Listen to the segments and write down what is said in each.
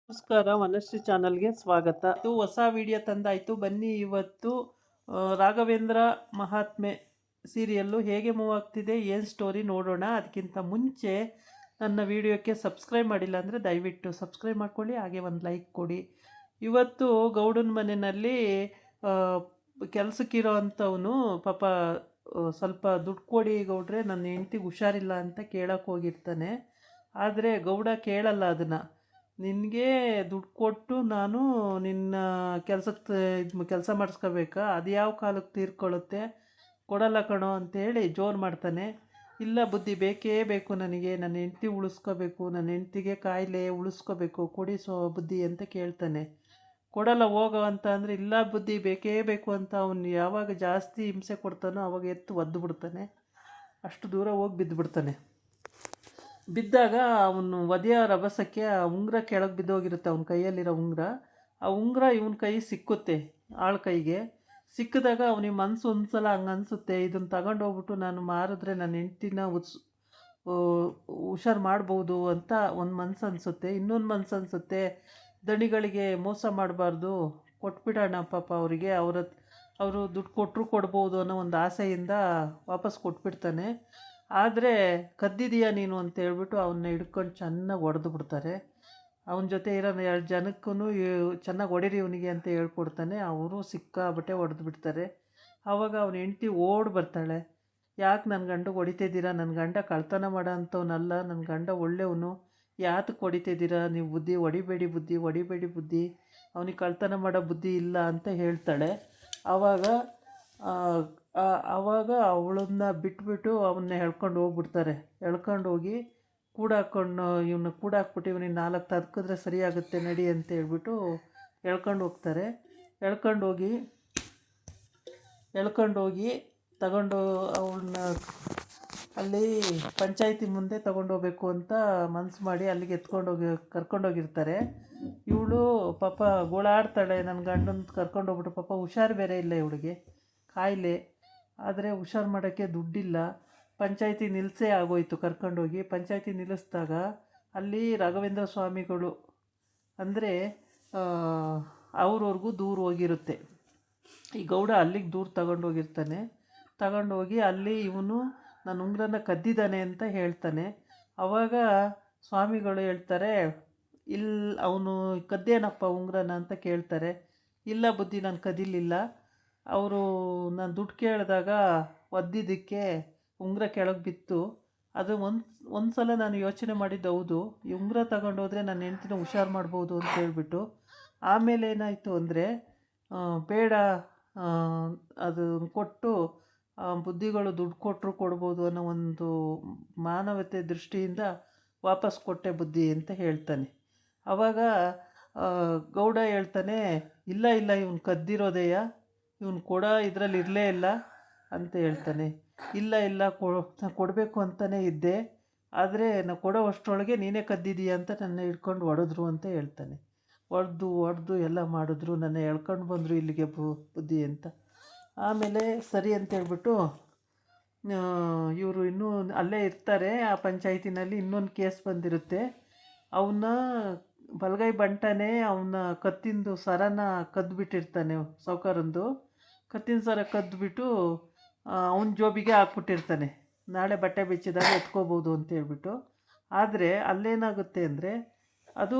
ನಮಸ್ಕಾರ, ವನಶ್ರೀ ಚಾನಲ್ಗೆ ಸ್ವಾಗತ. ಇದು ಹೊಸ ವಿಡಿಯೋ ತಂದಾಯಿತು. ಬನ್ನಿ ಇವತ್ತು ರಾಘವೇಂದ್ರ ಮಹಾತ್ಮೆ ಸೀರಿಯಲ್ಲು ಹೇಗೆ ಮೂವ್ ಆಗ್ತಿದೆ, ಏನು ಸ್ಟೋರಿ ನೋಡೋಣ. ಅದಕ್ಕಿಂತ ಮುಂಚೆ ನನ್ನ ವಿಡಿಯೋಕ್ಕೆ ಸಬ್ಸ್ಕ್ರೈಬ್ ಮಾಡಿಲ್ಲ ಅಂದರೆ ದಯವಿಟ್ಟು ಸಬ್ಸ್ಕ್ರೈಬ್ ಮಾಡ್ಕೊಳ್ಳಿ, ಹಾಗೆ ಒಂದು ಲೈಕ್ ಕೊಡಿ. ಇವತ್ತು ಗೌಡನ ಮನೆಯಲ್ಲಿ ಕೆಲಸಕ್ಕಿರೋ ಅಂಥವನು ಪಾಪ ಸ್ವಲ್ಪ ದುಡ್ಡು ಕೊಡಿ ಗೌಡ್ರೆ, ನನ್ನ ಹೆಂಡ್ತಿಗೆ ಹುಷಾರಿಲ್ಲ ಅಂತ ಕೇಳೋಕ್ಕೆ ಹೋಗಿರ್ತಾನೆ. ಆದರೆ ಗೌಡ ಕೇಳಲ್ಲ ಅದನ್ನು. ನಿನಗೆ ದುಡ್ಡು ಕೊಟ್ಟು ನಾನು ನಿನ್ನ ಕೆಲಸಕ್ಕೆ ಕೆಲಸ ಮಾಡಿಸ್ಕೋಬೇಕಾ, ಅದು ಯಾವ ಕಾಲಕ್ಕೆ ತೀರ್ಕೊಳ್ಳುತ್ತೆ, ಕೊಡಲ್ಲ ಕಣೋ ಅಂತೇಳಿ ಜೋರು ಮಾಡ್ತಾನೆ. ಇಲ್ಲ ಬುದ್ಧಿ, ಬೇಕೇ ಬೇಕು ನನಗೆ, ನನ್ನ ಹೆಂಡ್ತಿ ಉಳಿಸ್ಕೋಬೇಕು, ನನ್ನ ಹೆಂಡ್ತಿಗೆ ಕಾಯಿಲೆ ಉಳಿಸ್ಕೋಬೇಕು, ಕೊಡಿಸೋ ಬುದ್ಧಿ ಅಂತ ಕೇಳ್ತಾನೆ. ಕೊಡಲ್ಲ ಹೋಗೋ ಅಂತ ಅಂದರೆ, ಇಲ್ಲ ಬುದ್ಧಿ ಬೇಕೇ ಬೇಕು ಅಂತ ಅವನು ಯಾವಾಗ ಜಾಸ್ತಿ ಹಿಂಸೆ ಕೊಡ್ತಾನೋ ಅವಾಗ ಎತ್ತು ಒದ್ದು ಬಿಡ್ತಾನೆ. ಅಷ್ಟು ದೂರ ಹೋಗಿ ಬಿದ್ದುಬಿಡ್ತಾನೆ. ಬಿದ್ದಾಗ ಅವನು ಒದೆಯ ರಭಸಕ್ಕೆ ಆ ಉಂಗುರ ಕೆಳಗೆ ಬಿದ್ದೋಗಿರುತ್ತೆ, ಅವನ ಕೈಯಲ್ಲಿರೋ ಉಂಗುರ. ಆ ಉಂಗುರ ಇವನ ಕೈ ಸಿಕ್ಕುತ್ತೆ, ಆಳ ಕೈಗೆ ಸಿಕ್ಕಿದಾಗ ಅವನಿಗೆ ಮನಸ್ಸು ಒಂದು ಸಲ ಹಂಗೆ ಅನಿಸುತ್ತೆ, ಇದನ್ನು ತಗೊಂಡೋಗ್ಬಿಟ್ಟು ನಾನು ಮಾರಿದ್ರೆ ನನ್ನ ಹೆಂಡ್ತಿನ ಹುಷಾರು ಮಾಡ್ಬೋದು ಅಂತ ಒಂದು ಮನಸ್ಸು ಅನಿಸುತ್ತೆ. ಇನ್ನೊಂದು ಮನಸ್ಸು ಅನಿಸುತ್ತೆ, ದಣಿಗಳಿಗೆ ಮೋಸ ಮಾಡಬಾರ್ದು, ಕೊಟ್ಬಿಡೋಣ ಪಾಪ ಅವರಿಗೆ, ಅವರು ದುಡ್ಡು ಕೊಟ್ಟರು ಕೊಡ್ಬೋದು ಅನ್ನೋ ಒಂದು ಆಸೆಯಿಂದ ವಾಪಸ್ ಕೊಟ್ಬಿಡ್ತಾನೆ. ಆದರೆ ಕದ್ದಿದೀಯಾ ನೀನು ಅಂತ ಹೇಳ್ಬಿಟ್ಟು ಅವನ್ನ ಹಿಡ್ಕೊಂಡು ಚೆನ್ನಾಗಿ ಹೊಡೆದು ಬಿಡ್ತಾರೆ. ಅವನ ಜೊತೆ ಇರೋ 2 ಜನಕ್ಕೂ ಚೆನ್ನಾಗಿ ಹೊಡೀರಿ ಇವನಿಗೆ ಅಂತ ಹೇಳ್ಕೊಡ್ತಾನೆ. ಅವರು ಸಿಕ್ಕಾಬಟ್ಟೆ ಹೊಡೆದು ಬಿಡ್ತಾರೆ. ಆವಾಗ ಅವನ ಹೆಂಡ್ತಿ ಓಡಿ ಬರ್ತಾಳೆ. ಯಾಕೆ ನನ್ನ ಗಂಡಗೆ ಹೊಡಿತಿದ್ದೀರಾ, ನನ್ನ ಗಂಡ ಕಳ್ತನ ಮಾಡೋ ಅಂಥವ್ನಲ್ಲ, ನನ್ನ ಗಂಡ ಒಳ್ಳೆಯವನು, ಯಾತಕ್ಕೆ ಹೊಡಿತಿದ್ದೀರಾ ನೀವು, ಬುದ್ಧಿ ಹೊಡಿಬೇಡಿ ಬುದ್ಧಿ, ಹೊಡಿಬೇಡಿ ಬುದ್ಧಿ, ಅವನಿಗೆ ಕಳ್ತನ ಮಾಡೋ ಬುದ್ಧಿ ಇಲ್ಲ ಅಂತ ಹೇಳ್ತಾಳೆ. ಆವಾಗ ಆವಾಗ ಅವಳನ್ನ ಬಿಟ್ಬಿಟ್ಟು ಅವನ್ನ ಎಳ್ಕೊಂಡು ಹೋಗ್ಬಿಡ್ತಾರೆ. ಎಳ್ಕೊಂಡು ಹೋಗಿ ಕೂಡಾಕೊಂಡು ಇವನ್ನ ಕೂಡಾಕ್ಬಿಟ್ಟು ಇವನಿಗೆ 4 ತದ್ಕಿದ್ರೆ ಸರಿಯಾಗುತ್ತೆ ನಡಿ ಅಂತ ಹೇಳ್ಬಿಟ್ಟು ಎಳ್ಕೊಂಡು ಹೋಗ್ತಾರೆ. ಎಳ್ಕೊಂಡೋಗಿ ತಗೊಂಡು ಅವಳನ್ನ ಅಲ್ಲಿ ಪಂಚಾಯಿತಿ ಮುಂದೆ ತಗೊಂಡೋಗ್ಬೇಕು ಅಂತ ಮನಸ್ಸು ಮಾಡಿ ಅಲ್ಲಿಗೆ ಕರ್ಕೊಂಡೋಗಿರ್ತಾರೆ. ಇವಳು ಪಾಪ ಗೋಳಾಡ್ತಾಳೆ, ನನ್ನ ಗಂಡನ ಕರ್ಕೊಂಡೋಗ್ಬಿಟ್ಟು, ಪಾಪ ಹುಷಾರು ಬೇರೆ ಇಲ್ಲ ಇವಳಿಗೆ, ಕಾಯಿಲೆ, ಆದರೆ ಹುಷಾರು ಮಾಡೋಕ್ಕೆ ದುಡ್ಡಿಲ್ಲ. ಪಂಚಾಯಿತಿ ನಿಲ್ಲಿಸೇ ಆಗೋಯ್ತು. ಕರ್ಕೊಂಡೋಗಿ ಪಂಚಾಯಿತಿ ನಿಲ್ಲಿಸಿದಾಗ ಅಲ್ಲಿ ರಾಘವೇಂದ್ರ ಸ್ವಾಮಿಗಳು ಅಂದರೆ ಅವ್ರವ್ರಿಗೂ ದೂರ ಹೋಗಿರುತ್ತೆ. ಈ ಗೌಡ ಅಲ್ಲಿಗೆ ದೂರ ತಗೊಂಡೋಗಿರ್ತಾನೆ. ತಗೊಂಡೋಗಿ ಅಲ್ಲಿ ಇವನು ನನ್ನ ಉಂಗುರನ ಕದ್ದಿದ್ದಾನೆ ಅಂತ ಹೇಳ್ತಾನೆ. ಆವಾಗ ಸ್ವಾಮಿಗಳು ಹೇಳ್ತಾರೆ, ಅವನು ಕದ್ದೇನಪ್ಪ ಉಂಗುರನ ಅಂತ ಕೇಳ್ತಾರೆ. ಇಲ್ಲ ಬುದ್ಧಿ, ನಾನು ಕದಿಲಿಲ್ಲ, ಅವರು ನಾನು ದುಡ್ಡು ಕೇಳಿದಾಗ ಒದ್ದಿದ್ದಕ್ಕೆ ಉಂಗುರ ಕೆಳಗೆ ಬಿತ್ತು. ಅದು ಒಂದು ಸಲ ನಾನು ಯೋಚನೆ ಮಾಡಿದ್ದು ಹೌದು, ಈ ಉಂಗುರ ತಗೊಂಡೋದ್ರೆ ನನ್ನ ಹೆಂಡ್ತಿನ ಹುಷಾರು ಮಾಡ್ಬೋದು ಅಂತ ಹೇಳ್ಬಿಟ್ಟು. ಆಮೇಲೆ ಏನಾಯಿತು ಅಂದರೆ, ಬೇಡ, ಅದು ಕೊಟ್ಟು ಬುದ್ಧಿಗಳು ದುಡ್ಡು ಕೊಟ್ಟರು ಕೊಡ್ಬೋದು ಅನ್ನೋ ಒಂದು ಮಾನವತೆ ದೃಷ್ಟಿಯಿಂದ ವಾಪಸ್ ಕೊಟ್ಟೆ ಬುದ್ಧಿ ಅಂತ ಹೇಳ್ತಾನೆ. ಆವಾಗ ಗೌಡ ಹೇಳ್ತಾನೆ, ಇಲ್ಲ ಇಲ್ಲ ಇವನು ಕದ್ದಿರೋದೆಯ, ಇವನು ಇದರಲ್ಲಿ ಇರಲೇ ಇಲ್ಲ ಅಂತ ಹೇಳ್ತಾನೆ. ಇಲ್ಲ ಕೊಡಬೇಕು ಅಂತಲೇ ಇದ್ದೆ, ಆದರೆ ನಾವು ಕೊಡೋ ಅಷ್ಟರೊಳಗೆ ನೀನೇ ಕದ್ದಿದ್ದೀಯ ಅಂತ ನನ್ನ ಹಿಡ್ಕೊಂಡು ಹೊಡೆದ್ರು ಅಂತ ಹೇಳ್ತಾನೆ. ಹೊಡೆದು ಎಲ್ಲ ಮಾಡಿದ್ರು, ನನ್ನ ಎಳ್ಕೊಂಡು ಬಂದರು ಇಲ್ಲಿಗೆ ಬುದ್ಧಿ ಅಂತ. ಆಮೇಲೆ ಸರಿ ಅಂತೇಳ್ಬಿಟ್ಟು ಇವರು ಇನ್ನೂ ಅಲ್ಲೇ ಇರ್ತಾರೆ. ಆ ಪಂಚಾಯತಿನಲ್ಲಿ ಇನ್ನೊಂದು ಕೇಸ್ ಬಂದಿರುತ್ತೆ. ಅವನ್ನ ಬಲಗೈ ಬಂಟನೇ ಅವನ ಕತ್ತಿಂದು ಸರನ ಕದ್ದುಬಿಟ್ಟಿರ್ತಾನೆ. ಸಾವ್ಕಾರಂದು ಕತ್ತಿನ ಸರ ಕದ್ದುಬಿಟ್ಟು ಅವನ ಜೋಬಿಗೆ ಹಾಕ್ಬಿಟ್ಟಿರ್ತಾನೆ, ನಾಳೆ ಬಟ್ಟೆ ಬಿಚ್ಚಿದಾಗ ಎತ್ಕೋಬೋದು ಅಂತ ಹೇಳ್ಬಿಟ್ಟು. ಆದರೆ ಅಲ್ಲೇನಾಗುತ್ತೆ ಅಂದರೆ, ಅದು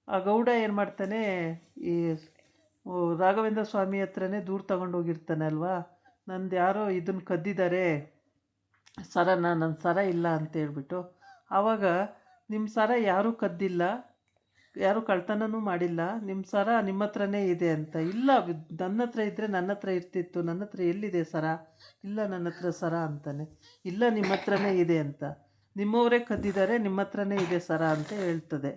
ಆ ಗೌಡ ಏನು ಮಾಡ್ತಾನೆ, ಈ ರಾಘವೇಂದ್ರ ಸ್ವಾಮಿ ಹತ್ರನೇ ದೂರ ತಗೊಂಡೋಗಿರ್ತಾನೆ ಅಲ್ವಾ, ನಂದು ಯಾರೋ ಇದನ್ನು ಕದ್ದಿದ್ದಾರೆ ಸರನ, ನನ್ನ ಸರ ಇಲ್ಲ ಅಂತ ಹೇಳ್ಬಿಟ್ಟು. ಆವಾಗ ನಿಮ್ಮ ಸರ ಯಾರೂ ಕದ್ದಿಲ್ಲ, ಯಾರೂ ಕಳ್ತನೂ ಮಾಡಿಲ್ಲ, ನಿಮ್ಮ ಸರ ನಿಮ್ಮ ಹತ್ರನೇ ಇದೆ ಅಂತ. ಇಲ್ಲ, ನನ್ನ ಹತ್ರ ಇದ್ದರೆ ನನ್ನ ಹತ್ರ ಇರ್ತಿತ್ತು, ನನ್ನ ಹತ್ರ ಎಲ್ಲಿದೆ ಸರ, ಇಲ್ಲ ನನ್ನ ಹತ್ರ ಸರ ಅಂತಾನೆ. ಇಲ್ಲ, ನಿಮ್ಮ ಹತ್ರನೇ ಇದೆ ಅಂತ, ನಿಮ್ಮವರೇ ಕದ್ದಿದ್ದಾರೆ, ನಿಮ್ಮ ಹತ್ರನೇ ಇದೆ ಸರ ಅಂತ ಹೇಳ್ತದೆ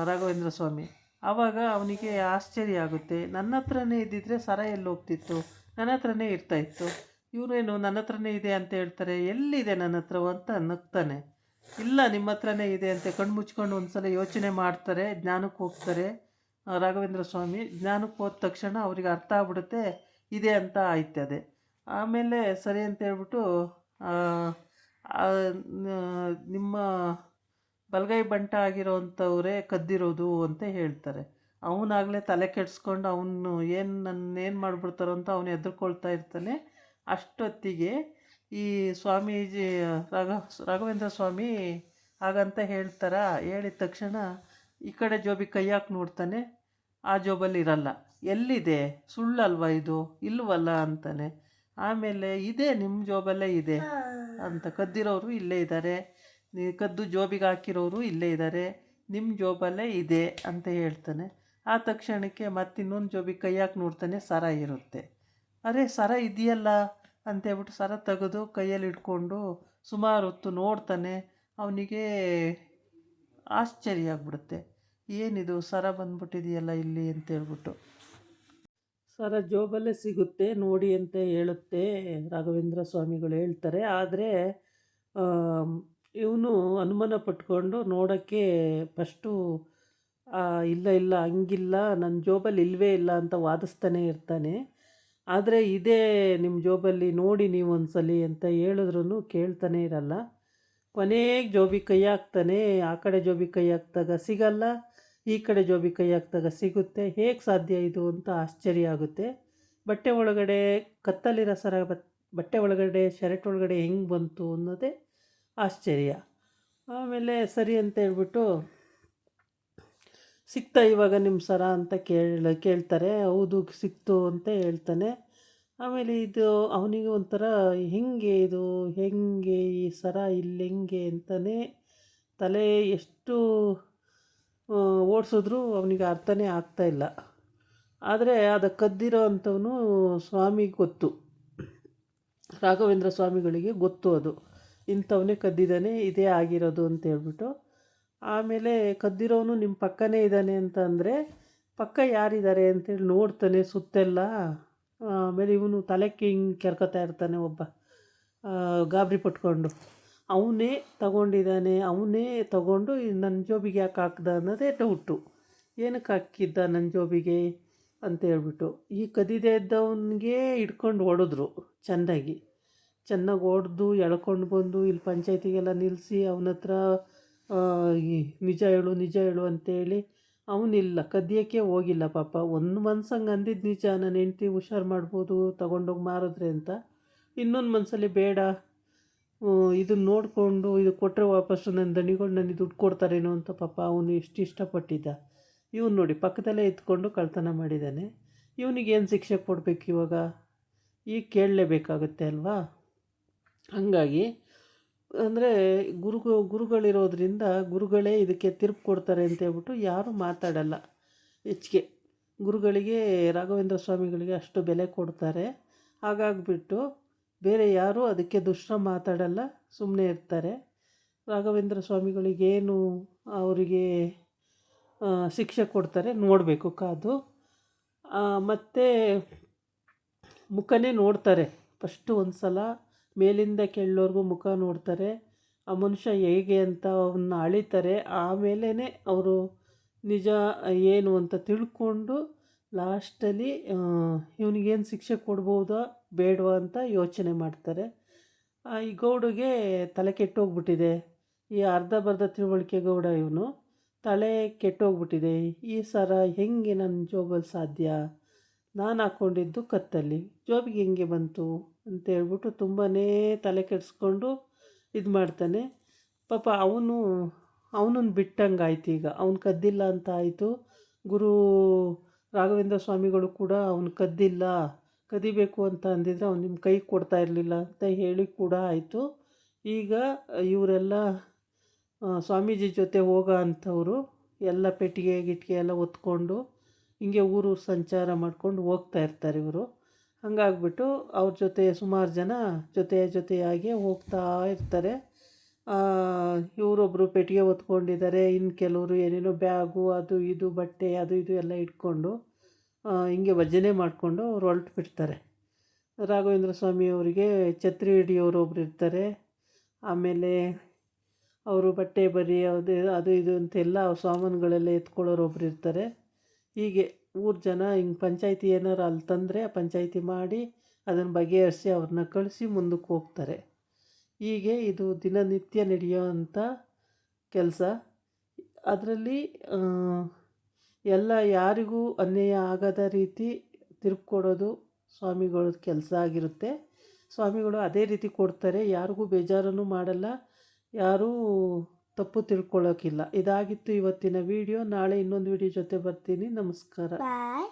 ರಾಘವೇಂದ್ರ ಸ್ವಾಮಿ. ಆವಾಗ ಅವನಿಗೆ ಆಶ್ಚರ್ಯ ಆಗುತ್ತೆ, ನನ್ನ ಹತ್ರನೇ ಇದ್ದಿದ್ರೆ ಸರ ಎಲ್ಲಿ ಹೋಗ್ತಿತ್ತು, ನನ್ನ ಹತ್ರನೇ ಇರ್ತಾಯಿತ್ತು, ಇವರೇನು ನನ್ನ ಹತ್ರನೇ ಇದೆ ಅಂತ ಹೇಳ್ತಾರೆ, ಎಲ್ಲಿದೆ ನನ್ನ ಹತ್ರ ಅಂತ ನಗ್ತಾನೆ. ಇಲ್ಲ, ನಿಮ್ಮ ಹತ್ರನೇ ಇದೆ ಅಂತ ಕಣ್ಣು ಮುಚ್ಕೊಂಡು ಒಂದು ಸಲ ಯೋಚನೆ ಮಾಡ್ತಾರೆ. ಜ್ಞಾನಕ್ಕೆ ಹೋಗ್ತಾರೆ ರಾಘವೇಂದ್ರ ಸ್ವಾಮಿ. ಜ್ಞಾನಕ್ಕೆ ಹೋದ ತಕ್ಷಣ ಅವ್ರಿಗೆ ಅರ್ಥ ಆಗ್ಬಿಡುತ್ತೆ, ಇದೆ ಅಂತ ಆಯ್ತದೆ. ಆಮೇಲೆ ಸರಿ ಅಂತ ಹೇಳ್ಬಿಟ್ಟು ನಿಮ್ಮ ಬಲಗೈ ಬಂಟ ಆಗಿರೋವಂಥವ್ರೇ ಕದ್ದಿರೋದು ಅಂತ ಹೇಳ್ತಾರೆ. ಅವನಾಗಲೇ ತಲೆ ಕೆಡಿಸ್ಕೊಂಡು ಅವನು ನನ್ನೇನು ಮಾಡಿಬಿಡ್ತಾರೋ ಅಂತ ಅವನು ಹೆದರ್ಕೊಳ್ತಾ ಇರ್ತಾನೆ. ಅಷ್ಟೊತ್ತಿಗೆ ಈ ಸ್ವಾಮೀಜಿ ರಾಘವೇಂದ್ರ ಸ್ವಾಮಿ ಹಾಗಂತ ಹೇಳ್ತಾರ. ಹೇಳಿದ ತಕ್ಷಣ ಈ ಕಡೆ ಜೋಬಿಗೆ ಕೈ ಹಾಕಿ ನೋಡ್ತಾನೆ, ಆ ಜೋಬಲ್ಲಿ ಇರಲ್ಲ. ಎಲ್ಲಿದೆ, ಸುಳ್ಳಲ್ವ ಇದು, ಇಲ್ವಲ್ಲ ಅಂತಾನೆ. ಆಮೇಲೆ ಇದೆ, ನಿಮ್ಮ ಜೋಬಲ್ಲೇ ಇದೆ ಅಂತ, ಕದ್ದಿರೋರು ಇಲ್ಲೇ ಇದ್ದಾರೆ, ಕದ್ದು ಜೋಬಿಗೆ ಹಾಕಿರೋರು ಇಲ್ಲೇ ಇದ್ದಾರೆ, ನಿಮ್ಮ ಜೋಬಲ್ಲೇ ಇದೆ ಅಂತ ಹೇಳ್ತಾನೆ. ಆ ತಕ್ಷಣಕ್ಕೆ ಮತ್ತಿನ್ನೊಂದು ಜೋಬಿಗೆ ಕೈ ಹಾಕಿ ನೋಡ್ತಾನೆ, ಸರ ಇರುತ್ತೆ. ಅರೆ ಸರ ಇದೆಯಲ್ಲ ಅಂತೇಳ್ಬಿಟ್ಟು ಸರ ತೆಗೆದು ಕೈಯಲ್ಲಿ ಇಟ್ಕೊಂಡು ಸುಮಾರು ಹೊತ್ತು ನೋಡ್ತಾನೆ. ಅವನಿಗೆ ಆಶ್ಚರ್ಯ ಆಗ್ಬಿಡುತ್ತೆ, ಏನಿದು ಸರ ಬಂದ್ಬಿಟ್ಟಿದೆಯಲ್ಲ ಇಲ್ಲಿ ಅಂತೇಳ್ಬಿಟ್ಟು. ಸರ ಜೋಬಲ್ಲೇ ಸಿಗುತ್ತೆ ನೋಡಿ ಅಂತ ಹೇಳುತ್ತೆ ರಾಘವೇಂದ್ರ ಸ್ವಾಮಿಗಳು ಹೇಳ್ತಾರೆ. ಆದರೆ ಇವನು ಅನುಮಾನ ಪಟ್ಕೊಂಡು ನೋಡೋಕ್ಕೆ ಫಸ್ಟು ಇಲ್ಲ ಇಲ್ಲ ಹಂಗಿಲ್ಲ, ನನ್ನ ಜೋಬಲ್ಲಿ ಇಲ್ಲವೇ ಇಲ್ಲ ಅಂತ ವಾದಿಸ್ತಾನೆ ಇರ್ತಾನೆ. ಆದರೆ ಇದೇ ನಿಮ್ಮ ಜೋಬಲ್ಲಿ ನೋಡಿ ನೀವು ಒಂದ್ಸಲಿ ಅಂತ ಹೇಳಿದ್ರೂ ಕೇಳ್ತಾನೆ ಇರಲ್ಲ. ಕೊನೆಗೆ ಜೋಬಿಗೆ ಕೈ ಹಾಕ್ತಾನೆ. ಆ ಕಡೆ ಜೋಬಿಗೆ ಕೈ ಹಾಕ್ದಾಗ ಸಿಗಲ್ಲ, ಈ ಕಡೆ ಜೋಬಿಗೆ ಕೈ ಹಾಕ್ದಾಗ ಸಿಗುತ್ತೆ. ಹೇಗೆ ಸಾಧ್ಯ ಇದು ಅಂತ ಆಶ್ಚರ್ಯ ಆಗುತ್ತೆ. ಬಟ್ಟೆ ಒಳಗಡೆ ಕತ್ತಲಿರೋ ಸರ ಬಟ್ಟೆ ಒಳಗಡೆ ಶರ್ಟ್ ಒಳಗಡೆ ಹೆಂಗೆ ಬಂತು ಅನ್ನೋದೇ ಆಶ್ಚರ್ಯ. ಆಮೇಲೆ ಸರಿ ಅಂತ ಹೇಳ್ಬಿಟ್ಟು, ಸಿಕ್ತಾ ಇವಾಗ ನಿಮ್ಮ ಸರ ಅಂತ ಕೇಳ್ತಾರೆ. ಹೌದು ಸಿಕ್ತು ಅಂತ ಹೇಳ್ತಾನೆ. ಆಮೇಲೆ ಇದು ಅವನಿಗೆ ಒಂಥರ ಹೆಂಗೆ ಇದು, ಹೆಂಗೆ ಈ ಸರ ಇಲ್ಲಿ ಹೆಂಗೆ ಅಂತಲೇ ತಲೆ ಎಷ್ಟು ಓಡಿಸಿದ್ರು ಅವನಿಗೆ ಅರ್ಥನೇ ಆಗ್ತಾಯಿಲ್ಲ. ಆದರೆ ಅದು ಕದ್ದಿರೋ ಅಂಥವನು ಸ್ವಾಮಿಗೆ ಗೊತ್ತು, ರಾಘವೇಂದ್ರ ಸ್ವಾಮಿಗಳಿಗೆ ಗೊತ್ತು ಅದು ಇಂಥವನೇ ಕದ್ದಿದ್ದಾನೆ, ಇದೇ ಆಗಿರೋದು ಅಂತ ಹೇಳ್ಬಿಟ್ಟು. ಆಮೇಲೆ ಕದ್ದಿರೋನು ನಿಮ್ಮ ಪಕ್ಕನೇ ಇದ್ದಾನೆ ಅಂತ ಅಂದರೆ, ಪಕ್ಕ ಯಾರಿದ್ದಾರೆ ಅಂತೇಳಿ ನೋಡ್ತಾನೆ ಸುತ್ತೆಲ್ಲ. ಆಮೇಲೆ ಇವನು ತಲೆಗೆ ಹಿಂಗೆ ಕೆರ್ಕೋತಾ ಇರ್ತಾನೆ ಒಬ್ಬ, ಗಾಬರಿ ಪಟ್ಕೊಂಡು. ಅವನೇ ತಗೊಂಡಿದ್ದಾನೆ, ಅವನೇ ತಗೊಂಡು ನನ್ನ ಜೋಬಿಗೆ ಯಾಕೆ ಹಾಕ್ದ ಅನ್ನೋದೇ ಡೌಟು. ಏನಕ್ಕೆ ಹಾಕಿದ್ದ ನನ್ನ ಜೋಬಿಗೆ ಅಂತ ಹೇಳ್ಬಿಟ್ಟು. ಈ ಕದಿದೆ ಇದ್ದವನಿಗೆ ಹಿಡ್ಕೊಂಡು ಹೊಡೆದ್ರು, ಚೆನ್ನಾಗಿ ಹೊಡೆದು ಎಳ್ಕೊಂಡು ಬಂದು ಇಲ್ಲಿ ಪಂಚಾಯತಿಗೆಲ್ಲ ನಿಲ್ಲಿಸಿ ಅವನ ಹತ್ರ ನಿಜ ಹೇಳು ಅಂತೇಳಿ. ಅವನಿಲ್ಲ, ಕದಿಯೋಕ್ಕೆ ಹೋಗಿಲ್ಲ ಪಾಪ. ಒಂದು ಮನ್ಸಂಗೆ ಅಂದಿದ್ದು ನಿಜ, ನನ್ನ ಹೆಂಡ್ತಿ ಹುಷಾರು ಮಾಡ್ಬೋದು ತಗೊಂಡೋಗಿ ಮಾರಿದ್ರೆ ಅಂತ. ಇನ್ನೊಂದು ಮನಸ್ಸಲ್ಲಿ ಬೇಡ, ಇದನ್ನು ನೋಡಿಕೊಂಡು ಇದು ಕೊಟ್ಟರೆ ವಾಪಸ್ಸು ನನ್ನ ದಣಿಗಳು ನನಗೆ ದುಡ್ಡು ಕೊಡ್ತಾರೇನೋ ಅಂತ ಪಾಪ ಅವನು ಎಷ್ಟು ಇಷ್ಟಪಟ್ಟಿದ್ದ. ಇವನು ನೋಡಿ ಪಕ್ಕದಲ್ಲೇ ಇದ್ಕೊಂಡು ಕಳ್ತನ ಮಾಡಿದ್ದಾನೆ. ಇವನಿಗೇನು ಶಿಕ್ಷೆ ಕೊಡಬೇಕು ಇವಾಗ, ಈಗ ಕೇಳಲೇಬೇಕಾಗುತ್ತೆ ಅಲ್ವಾ. ಹಾಗಾಗಿ ಅಂದರೆ ಗುರುಗಳಿರೋದ್ರಿಂದ ಗುರುಗಳೇ ಇದಕ್ಕೆ ತೀರ್ಪು ಕೊಡ್ತಾರೆ ಅಂತೇಳ್ಬಿಟ್ಟು ಯಾರೂ ಮಾತಾಡಲ್ಲ ಹೆಚ್ಚಿಗೆ. ಗುರುಗಳಿಗೆ, ರಾಘವೇಂದ್ರ ಸ್ವಾಮಿಗಳಿಗೆ ಅಷ್ಟು ಬೆಲೆ ಕೊಡ್ತಾರೆ. ಹಾಗಾಗಿಬಿಟ್ಟು ಬೇರೆ ಯಾರೂ ಅದಕ್ಕೆ ದುಷ್ಟ ಮಾತಾಡಲ್ಲ, ಸುಮ್ಮನೆ ಇರ್ತಾರೆ. ರಾಘವೇಂದ್ರ ಸ್ವಾಮಿಗಳಿಗೇನು ಅವರಿಗೆ ಶಿಕ್ಷೆ ಕೊಡ್ತಾರೆ ನೋಡಬೇಕು ಕಾದು. ಮತ್ತು ಮುಖನೇ ನೋಡ್ತಾರೆ ಫಸ್ಟು ಒಂದು ಸಲ, ಮೇಲಿಂದ ಕೆಳವರೆಗೂ ಮುಖ ನೋಡ್ತಾರೆ. ಆ ಮನುಷ್ಯ ಹೇಗೆ ಅಂತ ಅವನ್ನ ಅಳಿತಾರೆ. ಆಮೇಲೆ ಅವರು ನಿಜ ಏನು ಅಂತ ತಿಳ್ಕೊಂಡು ಲಾಸ್ಟಲ್ಲಿ ಇವನಿಗೇನು ಶಿಕ್ಷೆ ಕೊಡ್ಬೋದಾ ಬೇಡವಾ ಅಂತ ಯೋಚನೆ ಮಾಡ್ತಾರೆ. ಈ ಗೌಡಿಗೆ ತಲೆ ಕೆಟ್ಟೋಗ್ಬಿಟ್ಟಿದೆ. ಈ ಅರ್ಧಬರ್ಧ ತಿಳುವಳಿಕೆ ಗೌಡ ಇವನು. ತಲೆ ಕೆಟ್ಟೋಗ್ಬಿಟ್ಟಿದೆ. ಈ ಸರ ಹೆಂಗೆ ನನ್ನ ಜೋಬಲ್ಲಿ ಸಾಧ್ಯ, ನಾನು ಹಾಕ್ಕೊಂಡಿದ್ದು ಕತ್ತಲ್ಲಿ, ಜೋಬಿಗೆ ಹೆಂಗೆ ಬಂತು ಅಂತೇಳ್ಬಿಟ್ಟು ತುಂಬಾ ತಲೆ ಕೆಡಿಸ್ಕೊಂಡು ಇದು ಮಾಡ್ತಾನೆ. ಪಾಪ ಅವನನ್ನು ಬಿಟ್ಟಂಗೆ ಆಯ್ತು. ಈಗ ಅವನು ಕದ್ದಿಲ್ಲ ಅಂತ ಆಯಿತು. ಗುರು ರಾಘವೇಂದ್ರ ಸ್ವಾಮಿಗಳು ಕೂಡ ಅವನು ಕದಿಬೇಕು ಅಂತ ಅಂದಿದ್ರೆ ಅವ್ನು ನಿಮ್ಮ ಕೈ ಕೊಡ್ತಾ ಇರಲಿಲ್ಲ ಅಂತ ಹೇಳಿ ಕೂಡ ಆಯಿತು. ಈಗ ಇವರೆಲ್ಲ ಸ್ವಾಮೀಜಿ ಜೊತೆ ಹೋಗೋ ಅಂಥವರು ಎಲ್ಲ ಪೆಟ್ಟಿಗೆ ಗಿಟ್ಟಿಗೆ ಎಲ್ಲ ಹೊತ್ಕೊಂಡು ಹಿಂಗೆ ಊರು ಸಂಚಾರ ಮಾಡ್ಕೊಂಡು ಹೋಗ್ತಾ ಇರ್ತಾರೆ ಇವರು. ಹಂಗಾಗ್ಬಿಟ್ಟು ಅವ್ರ ಜೊತೆ ಸುಮಾರು ಜನ ಜೊತೆಯಾಗಿ ಹೋಗ್ತಾ ಇರ್ತಾರೆ. ಇವರೊಬ್ಬರು ಪೆಟ್ಟಿಗೆ ಹೊತ್ಕೊಂಡಿದ್ದಾರೆ, ಇನ್ನು ಕೆಲವರು ಏನೇನೋ ಬ್ಯಾಗು ಅದು ಇದು ಬಟ್ಟೆ ಅದು ಇದು ಎಲ್ಲ ಇಟ್ಕೊಂಡು ಹಿಂಗೆ ಭಜನೆ ಮಾಡಿಕೊಂಡು ಅವ್ರು ಹೊರಟು ಬಿಡ್ತಾರೆ. ರಾಘವೇಂದ್ರ ಸ್ವಾಮಿಯವರಿಗೆ ಛತ್ರಿ ಹಿಡಿಯೋರು ಒಬ್ರು ಇರ್ತಾರೆ. ಆಮೇಲೆ ಅವರು ಬಟ್ಟೆ ಬರಿ ಅದು ಇದು ಅಂತೆಲ್ಲ ಸಾಮಾನುಗಳೆಲ್ಲ ಎತ್ಕೊಳ್ಳೋರು ಒಬ್ರು ಇರ್ತಾರೆ. ಹೀಗೆ ಊರು ಜನ ಹಿಂಗೆ ಪಂಚಾಯಿತಿ ಏನಾರು ಅಲ್ಲಿ ತಂದರೆ ಪಂಚಾಯಿತಿ ಮಾಡಿ ಅದನ್ನು ಬಗೆಹರಿಸಿ ಅವ್ರನ್ನ ಕಳಿಸಿ ಮುಂದಕ್ಕೆ ಹೋಗ್ತಾರೆ. ಹೀಗೆ ಇದು ದಿನನಿತ್ಯ ನಡೆಯೋ ಅಂಥ ಕೆಲಸ. ಅದರಲ್ಲಿ ಎಲ್ಲ ಯಾರಿಗೂ ಅನ್ಯಾಯ ಆಗದ ರೀತಿ ತಿರುಗ್ಕೊಡೋದು ಸ್ವಾಮಿಗಳ ಕೆಲಸ ಆಗಿರುತ್ತೆ. ಸ್ವಾಮಿಗಳು ಅದೇ ರೀತಿ ಕೊಡ್ತಾರೆ, ಯಾರಿಗೂ ಬೇಜಾರನ್ನು ಮಾಡಲ್ಲ, ಯಾರೂ ತಪ್ಪು ತಿಳ್ಕೊಳ್ಳೋಕ್ಕಿಲ್ಲ. ಇದಾಗಿತ್ತು ಇವತ್ತಿನ ವಿಡಿಯೋ. ನಾಳೆ ಇನ್ನೊಂದು ವಿಡಿಯೋ ಜೊತೆ ಬರ್ತೀನಿ. ನಮಸ್ಕಾರ. ಬಾಯ್.